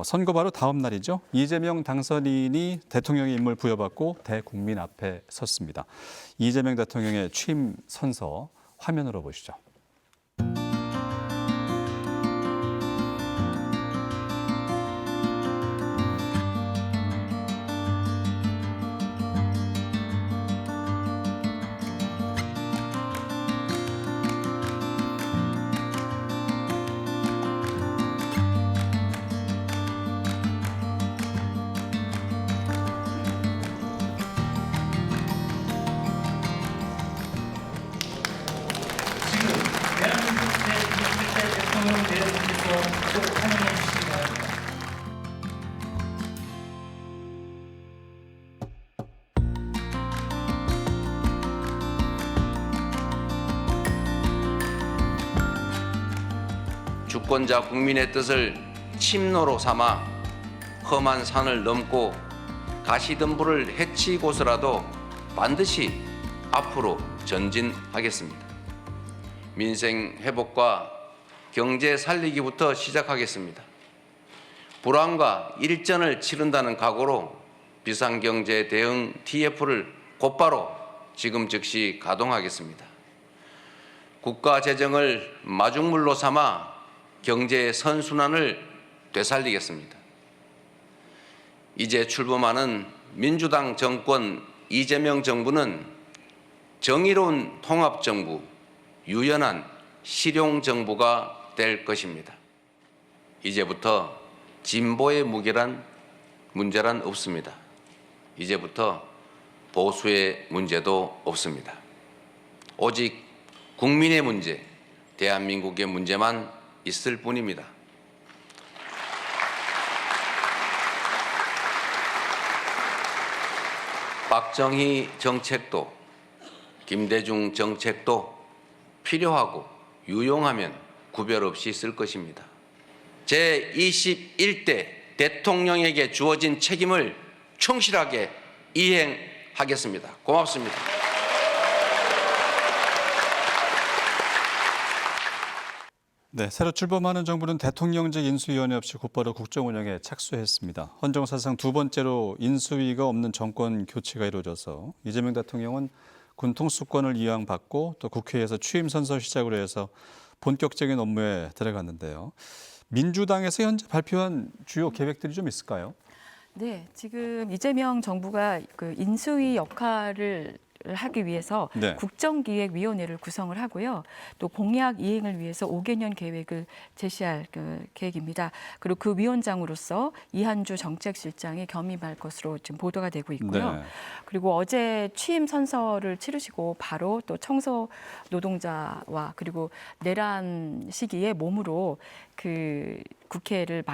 선거 바로 다음 날이죠. 이재명 당선인이 대통령의 임무를 부여받고 대국민 앞에 섰습니다. 이재명 대통령의 취임 선서 화면으로 보시죠. 대한민국 제27대 대통령 내려주셔서 꼭 환영해 주시기 바랍니다. 주권자 국민의 뜻을 침노로 삼아 험한 산을 넘고 가시덤불을 헤치고서라도 반드시 앞으로 전진하겠습니다. 민생 회복과 경제 살리기부터 시작하겠습니다. 불황과 일전을 치른다는 각오로 비상경제 대응 TF를 곧바로 지금 즉시 가동하겠습니다. 국가 재정을 마중물로 삼아 경제 선순환을 되살리겠습니다. 이제 출범하는 민주당 정권 이재명 정부는 정의로운 통합정부, 유연한 실용정부가 될 것입니다. 이제부터 진보의 문제란 없습니다. 이제부터 보수의 문제도 없습니다. 오직 국민의 문제, 대한민국의 문제만 있을 뿐입니다. 박정희 정책도 김대중 정책도 필요하고 유용하면 구별 없이 쓸 것입니다. 제21대 대통령에게 주어진 책임을 충실하게 이행하겠습니다. 고맙습니다. 네, 새로 출범하는 정부는 대통령직 인수위원회 없이 곧바로 국정 운영에 착수했습니다. 헌정사상 두 번째로 인수위가 없는 정권 교체가 이루어져서 이재명 대통령은 군 통수권을 이양받고 또 국회에서 취임 선서 시작으로 해서 본격적인 업무에 들어갔는데요. 민주당에서 현재 발표한 주요 계획들이 좀 있을까요? 네, 지금 이재명 정부가 그 인수위 역할을 하기 위해서 네. 국정기획위원회를 구성을 하고요. 또 공약 이행을 위해서 5개년 계획을 제시할 계획입니다. 그리고 그 위원장으로서 이한주 정책실장이 겸임할 것으로 지금 보도가 되고 있고요. 네. 그리고 어제 취임 선서를 치르시고 바로 또 청소 노동자와 그리고 내란 시기에 몸으로 그 국회를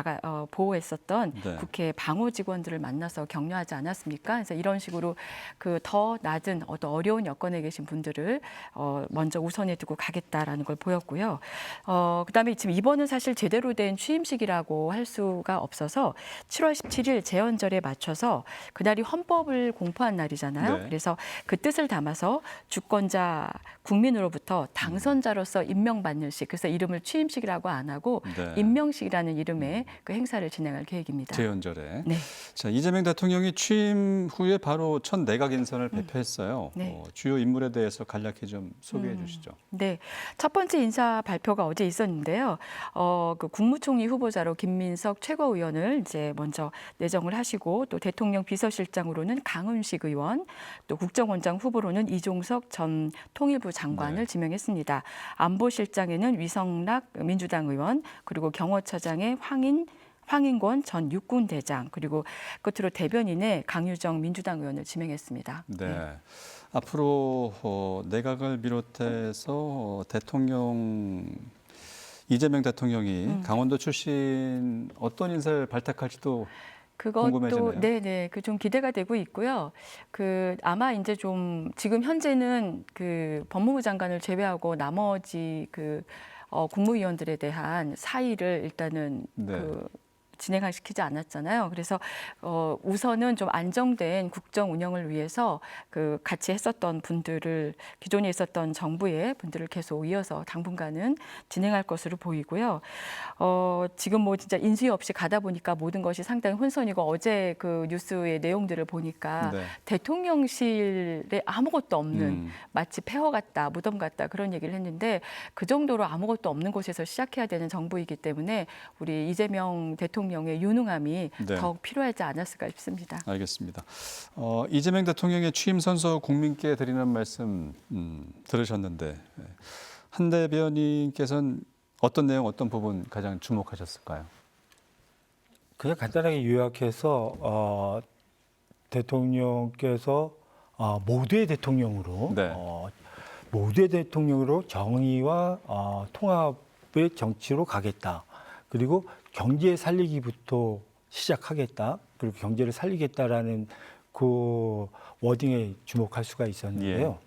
보호했었던 네. 국회 방호 직원들을 만나서 격려하지 않았습니까? 그래서 이런 식으로 그 더 낮은 어떤 어려운 여건에 계신 분들을 먼저 우선에 두고 가겠다라는 걸 보였고요. 그다음에 지금 이번은 사실 제대로 된 취임식이라고 할 수가 없어서 7월 17일 제헌절에 맞춰서 그날이 헌법을 공포한 날이잖아요. 네. 그래서 그 뜻을 담아서 주권자 국민으로부터 당선자로서 임명받는 식, 그래서 이름을 취임식이라고 안 하고 네. 임명식이라는 이름의 그 행사를 진행할 계획입니다. 제헌절에. 네. 자, 이재명 대통령이 취임 후에 바로 첫 내각 인선을 발표했어요. 네. 주요 인물에 대해서 간략히 좀 소개해 주시죠. 네, 첫 번째 인사 발표가 어제 있었는데요. 그 국무총리 후보자로 김민석 최고위원을 이제 먼저 내정을 하시고 또 대통령 비서실장으로는 강훈식 의원, 또 국정원장 후보로는 이종석 전 통일부 장관을 네. 지명했습니다. 안보실장에는 위성락 민주당 의원, 그리고 경호처장에 황인권 전 육군대장, 그리고 끝으로 대변인에 강유정 민주당 의원을 지명했습니다. 네. 앞으로 내각을 비롯해서 이재명 대통령이 강원도 출신 어떤 인사를 발탁할지도 궁금해지네요. 그것도 네네 그 좀 기대가 되고 있고요. 그 아마 이제 좀 지금 현재는 그 법무부 장관을 제외하고 나머지 그 국무위원들에 대한 사의를 일단은 네. 그 진행시키지 않았잖아요. 그래서 우선은 좀 안정된 국정 운영을 위해서 그 같이 했었던 분들을 기존에 있었던 정부의 분들을 계속 이어서 당분간은 진행할 것으로 보이고요. 지금 뭐 진짜 인수위 없이 가다 보니까 모든 것이 상당히 혼선이고 어제 그 뉴스의 내용들을 보니까 네. 대통령실에 아무것도 없는 마치 폐허 같다, 무덤 같다 그런 얘기를 했는데 그 정도로 아무것도 없는 곳에서 시작해야 되는 정부이기 때문에 우리 이재명 대통령의 유능함이 네. 더욱 필요하지 않았을까 싶습니다. 알겠습니다. 이재명 대통령의 취임 선서 국민께 드리는 말씀 들으셨는데 한 대변인께서는 어떤 내용, 어떤 부분 가장 주목하셨을까요? 그냥 간단하게 요약해서 대통령께서 모두의 대통령으로 네. 모두의 대통령으로 정의와 통합의 정치로 가겠다. 그리고 경제 살리기부터 시작하겠다. 그리고 경제를 살리겠다라는 그 워딩에 주목할 수가 있었는데요.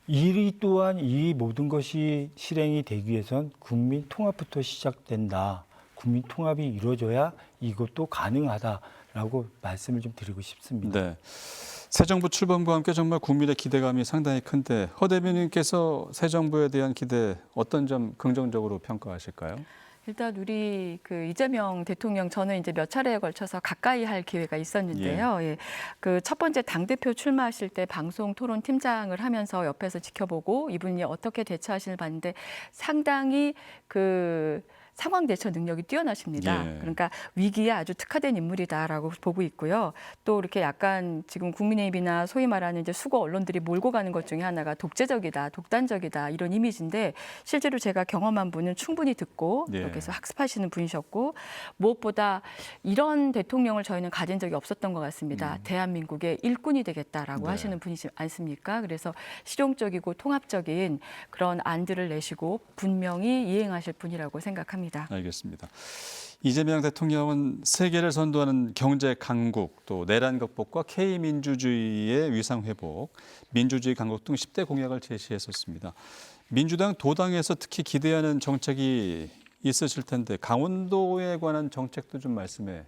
이 또한 이 모든 것이 실행이 되기 위해선 국민 통합부터 시작된다. 국민 통합이 이루어져야 이것도 가능하다라고 말씀을 좀 드리고 싶습니다. 네. 새 정부 출범과 함께 정말 국민의 기대감이 상당히 큰데 허 대변인께서 새 정부에 대한 기대 어떤 점 긍정적으로 평가하실까요? 일단 우리 그 이재명 대통령 저는 이제 몇 차례에 걸쳐서 가까이 할 기회가 있었는데요. 예. 그 첫 번째 당대표 출마하실 때 방송 토론 팀장을 하면서 옆에서 지켜보고 이분이 어떻게 대처하시는지 봤는데 상당히 그 상황 대처 능력이 뛰어나십니다. 예. 그러니까 위기에 아주 특화된 인물이다라고 보고 있고요. 또 이렇게 약간 지금 국민의힘이나 소위 말하는 이제 수거 언론들이 몰고 가는 것 중에 하나가 독재적이다, 독단적이다 이런 이미지인데 실제로 제가 경험한 분은 충분히 듣고 예. 여기서 학습하시는 분이셨고 무엇보다 이런 대통령을 저희는 가진 적이 없었던 것 같습니다. 대한민국의 일꾼이 되겠다라고 네. 하시는 분이지 않습니까? 그래서 실용적이고 통합적인 그런 안들을 내시고 분명히 이행하실 분이라고 생각합니다. 알겠습니다. 이재명 대통령은 세계를 선도하는 경제 강국, 또 내란 극복과 K민주주의의 위상 회복, 민주주의 강국 등 10대 공약을 제시했었습니다. 민주당 도당에서 특히 기대하는 정책이 있으실 텐데 강원도에 관한 정책도 좀 말씀해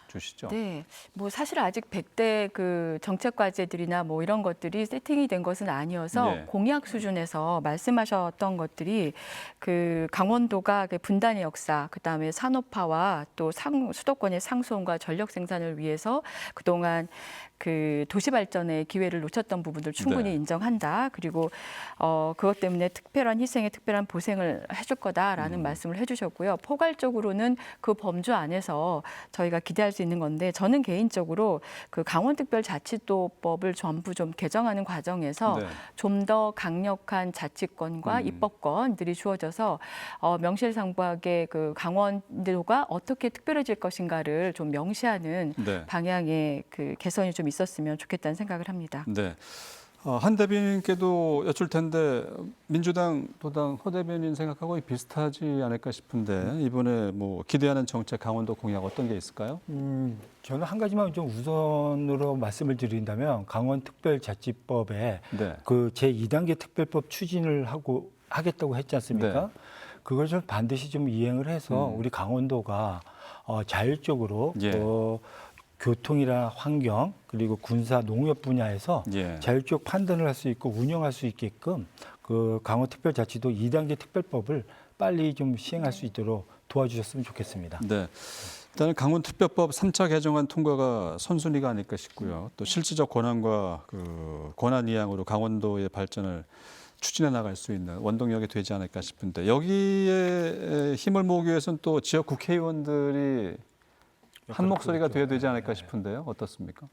주시죠. 네, 뭐 사실 아직 100대 그 정책 과제들이나 뭐 이런 것들이 세팅이 된 것은 아니어서 예. 공약 수준에서 말씀하셨던 것들이 그 강원도가 그 분단의 역사, 그다음에 산업화와 또 수도권의 상수원과 전력 생산을 위해서 그동안 그 도시 발전의 기회를 놓쳤던 부분들 충분히 네. 인정한다. 그리고 그것 때문에 특별한 희생에 특별한 보생을 해줄 거다라는 말씀을 해주셨고요. 포괄적으로는 그 범주 안에서 저희가 기대할 수 있는 건데 저는 개인적으로 그 강원특별자치도법을 전부 좀 개정하는 과정에서 네. 좀 더 강력한 자치권과 입법권들이 주어져서 명실상부하게 그 강원도가 어떻게 특별해질 것인가를 좀 명시하는 네. 방향의 그 개선이 좀 있었으면 좋겠다는 생각을 합니다. 네. 한 대변인께도 여쭐 텐데 민주당, 도당, 허 대변인 생각하고 비슷하지 않을까 싶은데 이번에 뭐 기대하는 정책 강원도 공약 어떤 게 있을까요? 저는 한 가지만 좀 우선으로 말씀을 드린다면 강원특별자치법에 네. 그 제2단계 특별법 추진을 하겠다고 했지 않습니까? 네. 그걸 좀 반드시 좀 이행을 해서 우리 강원도가 자율적으로 예. 교통이나 환경 그리고 군사 농업 분야에서 예. 자율적 판단을 할 수 있고 운영할 수 있게끔 그 강원특별자치도 2단계 특별법을 빨리 좀 시행할 수 있도록 도와주셨으면 좋겠습니다. 네. 일단은 강원특별법 3차 개정안 통과가 선순위가 아닐까 싶고요. 또 실질적 권한과 그 권한 이양으로 강원도의 발전을 추진해 나갈 수 있는 원동력이 되지 않을까 싶은데 여기에 힘을 모으기 위해서는 또 지역 국회의원들이 한 목소리가 되어야 되지 않을까 싶은데요. 어떻습니까?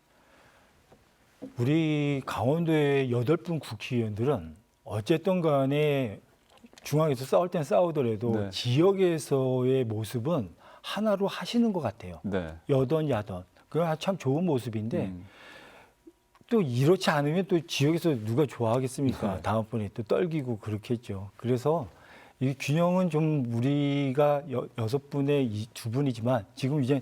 우리 강원도의 8분 국회의원들은 어쨌든 간에 중앙에서 싸울 땐 싸우더라도 네. 지역에서의 모습은 하나로 하시는 것 같아요. 네. 여던 야던. 그건 참 좋은 모습인데 또 이렇지 않으면 또 지역에서 누가 좋아하겠습니까? 네. 다음번에 또 떨기고 그렇겠죠. 그래서 이 균형은 좀 우리가 6분의 2분이지만 지금 이제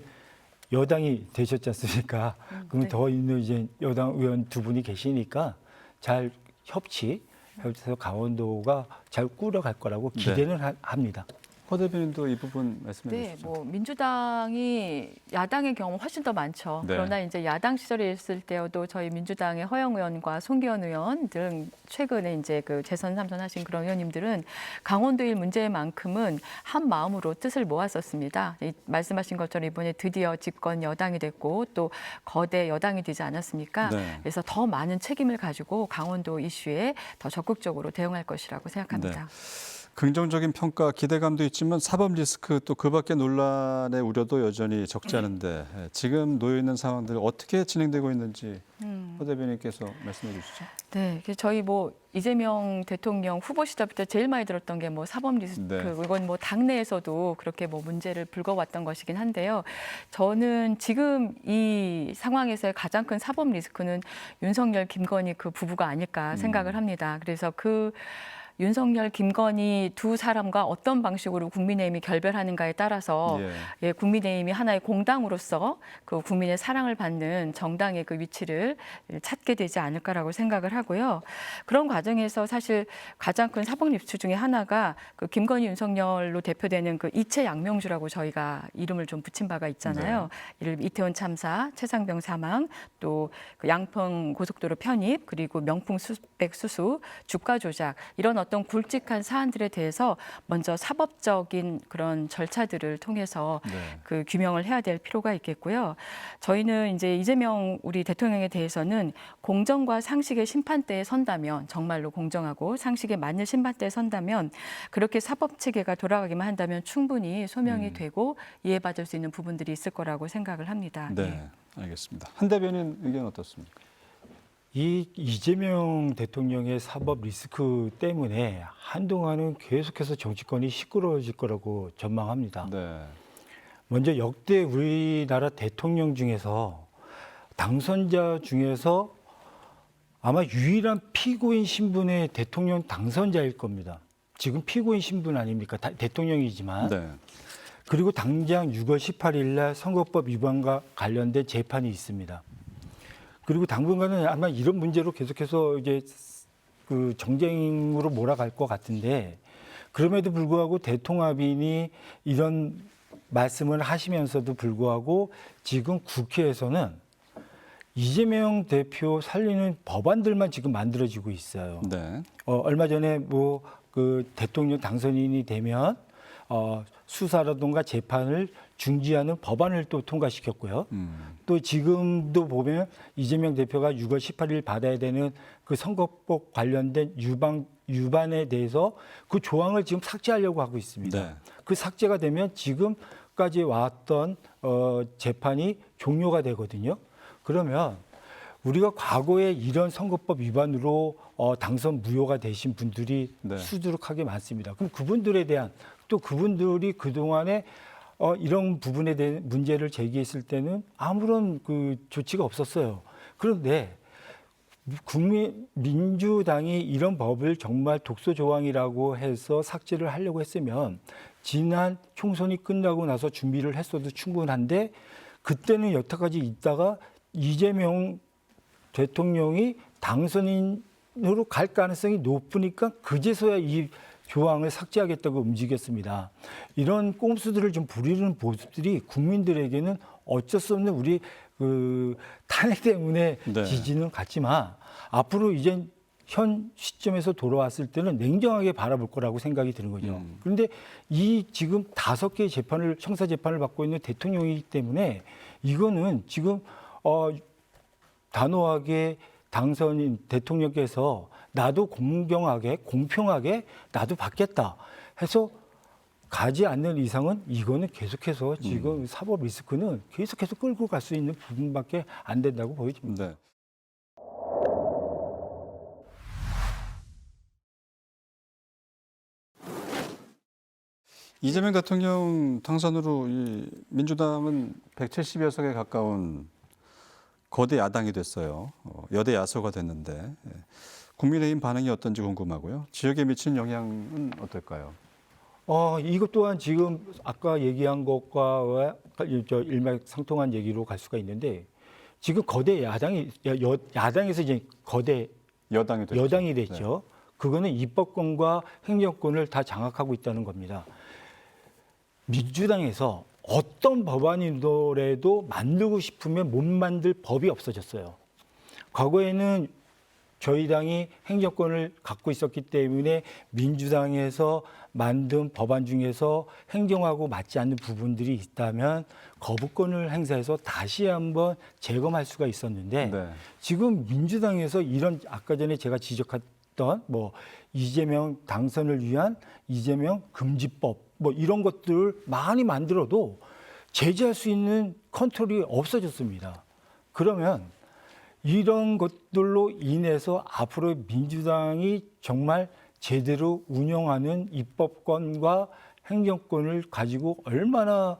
여당이 되셨지 않습니까? 그럼 네. 더 있는 이제 여당 의원 2분이 계시니까 잘 협치해서 강원도가 잘 꾸려갈 거라고 기대는 합니다. 허 대변인도 이 부분 말씀해 네, 주시죠. 뭐 민주당이 야당의 경우 훨씬 더 많죠. 네. 그러나 이제 야당 시절에 있을 때도 저희 민주당의 허영 의원과 송기현 의원 등 최근에 이제 그 재선 삼선하신 그런 의원님들은 강원도일 문제만큼은 한 마음으로 뜻을 모았었습니다. 말씀하신 것처럼 이번에 드디어 집권 여당이 됐고 또 거대 여당이 되지 않았습니까? 네. 그래서 더 많은 책임을 가지고 강원도 이슈에 더 적극적으로 대응할 것이라고 생각합니다. 긍정적인 평가, 기대감도 있지만 사법 리스크 또 그 밖의 논란의 우려도 여전히 적지 않은데 지금 놓여 있는 상황들 어떻게 진행되고 있는지 허 대변인께서 말씀해 주시죠. 네, 그래서 저희 뭐 이재명 대통령 후보 시절부터 제일 많이 들었던 게 뭐 사법 리스크, 네. 이건 뭐 당내에서도 그렇게 뭐 문제를 불거왔던 것이긴 한데요. 저는 지금 이 상황에서의 가장 큰 사법 리스크는 윤석열, 김건희 그 부부가 아닐까 생각을 합니다. 그래서 그 윤석열, 김건희 두 사람과 어떤 방식으로 국민의힘이 결별하는가에 따라서 예, 국민의힘이 하나의 공당으로서 그 국민의 사랑을 받는 정당의 그 위치를 찾게 되지 않을까라고 생각을 하고요. 그런 과정에서 사실 가장 큰 사법 리스크 중에 하나가 그 김건희, 윤석열로 대표되는 그 이채 양명주라고 저희가 이름을 좀 붙인 바가 있잖아요. 이를 이태원 참사, 최상병 사망, 또 그 양평 고속도로 편입, 그리고 명품 수백 수수, 주가 조작 이런 어떤 굵직한 사안들에 대해서 먼저 사법적인 그런 절차들을 통해서 그 규명을 해야 될 필요가 있겠고요. 저희는 이제 이재명 우리 대통령에 대해서는 공정과 상식의 심판대에 선다면 정말로 공정하고 상식에 맞는 심판대에 선다면 그렇게 사법 체계가 돌아가기만 한다면 충분히 소명이 되고 이해받을 수 있는 부분들이 있을 거라고 생각을 합니다. 네, 알겠습니다. 한 대변인 의견 어떻습니까? 이 이재명 대통령의 사법 리스크 때문에 한동안은 계속해서 정치권이 시끄러워질 거라고 전망합니다. 네. 먼저 역대 우리나라 대통령 중에서 당선자 중에서 아마 유일한 피고인 신분의 대통령 당선자일 겁니다. 지금 피고인 신분 아닙니까? 대통령이지만. 네. 그리고 당장 6월 18일 날 선거법 위반과 관련된 재판이 있습니다. 그리고 당분간은 아마 이런 문제로 계속해서 이제 그 정쟁으로 몰아갈 것 같은데 그럼에도 불구하고 대통합인이 이런 말씀을 하시면서도 불구하고 지금 국회에서는 이재명 대표 살리는 법안들만 지금 만들어지고 있어요. 네. 얼마 전에 뭐 그 대통령 당선인이 되면 수사라든가 재판을 중지하는 법안을 또 통과시켰고요. 또 지금도 보면 이재명 대표가 6월 18일 받아야 되는 그 선거법 관련된 유반에 대해서 그 조항을 지금 삭제하려고 하고 있습니다. 네. 그 삭제가 되면 지금까지 왔던 재판이 종료가 되거든요. 그러면 우리가 과거에 이런 선거법 위반으로 당선 무효가 되신 분들이 네. 수두룩하게 많습니다. 그럼 그분들에 대한 또 그분들이 그동안에 이런 부분에 대한 문제를 제기했을 때는 아무런 그 조치가 없었어요. 그런데 민주당이 이런 법을 정말 독소 조항이라고 해서 삭제를 하려고 했으면 지난 총선이 끝나고 나서 준비를 했어도 충분한데 그때는 여태까지 있다가 이재명 대통령이 당선인으로 갈 가능성이 높으니까 그제서야 이 조항을 삭제하겠다고 움직였습니다. 이런 꼼수들을 좀 부리는 모습들이 국민들에게는 어쩔 수 없는 우리 그 탄핵 때문에 네. 지지는 같지만 앞으로 이제 현 시점에서 돌아왔을 때는 냉정하게 바라볼 거라고 생각이 드는 거죠. 그런데 이 지금 5개의 재판을 형사 재판을 받고 있는 대통령이기 때문에 이거는 지금 단호하게 당선인 대통령께서 나도 공정하게 공평하게 나도 받겠다 해서 가지 않는 이상은 이거는 계속해서 지금 사법 리스크는 계속해서 끌고 갈 수 있는 부분밖에 안 된다고 보여집니다. 네. 이재명 대통령 당선으로 이 민주당은 170여 석에 가까운 거대 야당이 됐어요. 여대 야소가 됐는데 국민의힘 반응이 어떤지 궁금하고요. 지역에 미치는 영향은 어떨까요? 이것 또한 지금 아까 얘기한 것과 일맥상통한 얘기로 갈 수가 있는데 지금 거대 야당에서 이제 거대 여당이 됐죠. 여당이 됐죠. 그거는 입법권과 행정권을 다 장악하고 있다는 겁니다. 민주당에서 어떤 법안이더라도 만들고 싶으면 못 만들 법이 없어졌어요. 과거에는 저희 당이 행정권을 갖고 있었기 때문에 민주당에서 만든 법안 중에서 행정하고 맞지 않는 부분들이 있다면 거부권을 행사해서 다시 한번 재검할 수가 있었는데 네. 지금 민주당에서 이런 아까 전에 제가 지적했던 뭐 이재명 당선을 위한 이재명 금지법 뭐 이런 것들을 많이 만들어도 제재할 수 있는 컨트롤이 없어졌습니다. 그러면 이런 것들로 인해서 앞으로 민주당이 정말 제대로 운영하는 입법권과 행정권을 가지고 얼마나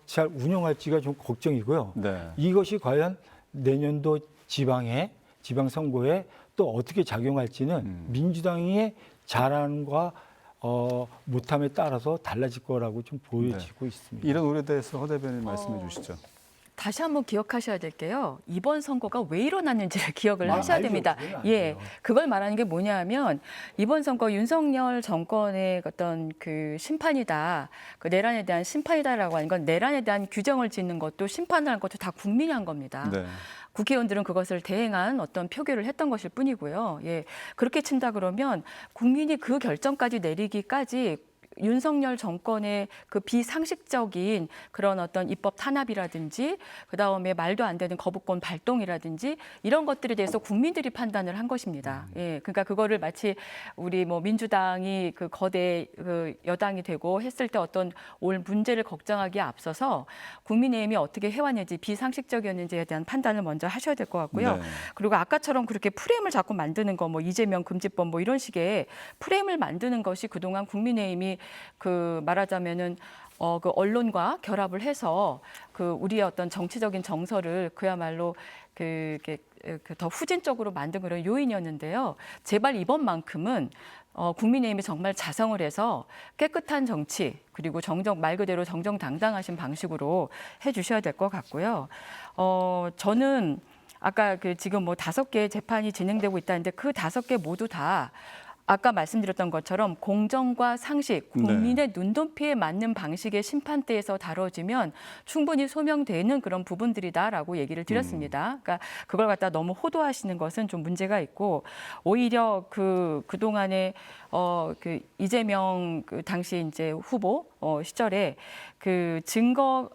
잘 운영할지가 좀 걱정이고요. 네. 이것이 과연 내년도 지방선거에 또 어떻게 작용할지는 민주당의 잘함과 못함에 따라서 달라질 거라고 좀 보여지고 있습니다. 이런 우려에 대해서 허 대변인 말씀해 주시죠. 다시 한번 기억하셔야 될 게요. 이번 선거가 왜 일어났는지를 기억을 아, 하셔야 알죠. 됩니다. 그건 예, 알죠. 그걸 말하는 게 뭐냐면 이번 선거 윤석열 정권의 어떤 그 심판이다, 그 내란에 대한 심판이다라고 하는 건 내란에 대한 규정을 짓는 것도 심판을 한 것도 다 국민이 한 겁니다. 네. 국회의원들은 그것을 대행한 어떤 표결을 했던 것일 뿐이고요. 예, 그렇게 친다 그러면 국민이 그 결정까지 내리기까지 윤석열 정권의 그 비상식적인 그런 어떤 입법 탄압이라든지 그다음에 말도 안 되는 거부권 발동이라든지 이런 것들에 대해서 국민들이 판단을 한 것입니다. 예. 그러니까 그거를 마치 우리 뭐 민주당이 그 거대 그 여당이 되고 했을 때 어떤 올 문제를 걱정하기에 앞서서 국민의힘이 어떻게 해왔는지 비상식적이었는지에 대한 판단을 먼저 하셔야 될 것 같고요. 네. 그리고 아까처럼 그렇게 프레임을 자꾸 만드는 거 뭐 이재명 금지법 뭐 이런 식의 프레임을 만드는 것이 그동안 국민의힘이 그 말하자면은 그 언론과 결합을 해서 그 우리의 어떤 정치적인 정서를 그야말로 더 후진적으로 만든 그런 요인이었는데요. 제발 이번만큼은 국민의힘이 정말 자성을 해서 깨끗한 정치 그리고 말 그대로 정정당당하신 방식으로 해주셔야 될 것 같고요. 저는 아까 그 지금 뭐 5개 재판이 진행되고 있다는데 그 5개 모두 다 아까 말씀드렸던 것처럼 공정과 상식, 국민의 눈높이에 맞는 방식의 심판대에서 다뤄지면 충분히 소명되는 그런 부분들이다라고 얘기를 드렸습니다. 그러니까 그걸 갖다 너무 호도하시는 것은 좀 문제가 있고 오히려 그동안에 그 이재명 그 당시 이제 후보 시절에 그 증거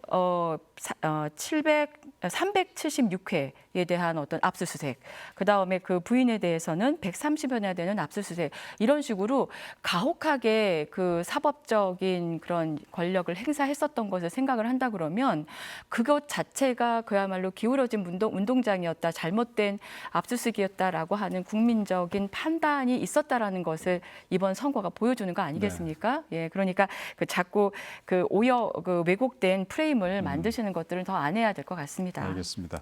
376회에 대한 어떤 압수수색, 그 다음에 그 부인에 대해서는 130여나 되는 압수수색 이런 식으로 가혹하게 그 사법적인 그런 권력을 행사했었던 것을 생각을 한다 그러면 그것 자체가 그야말로 기울어진 운동장이었다, 잘못된 압수수색이었다라고 하는 국민적인 판단이 있었다라는 것을 이번 선거가 보여주는 거 아니겠습니까? 예, 그러니까 그 자꾸 그 왜곡된 프레임을 만드시는 것들은 더 안 해야 될 것 같습니다. 알겠습니다.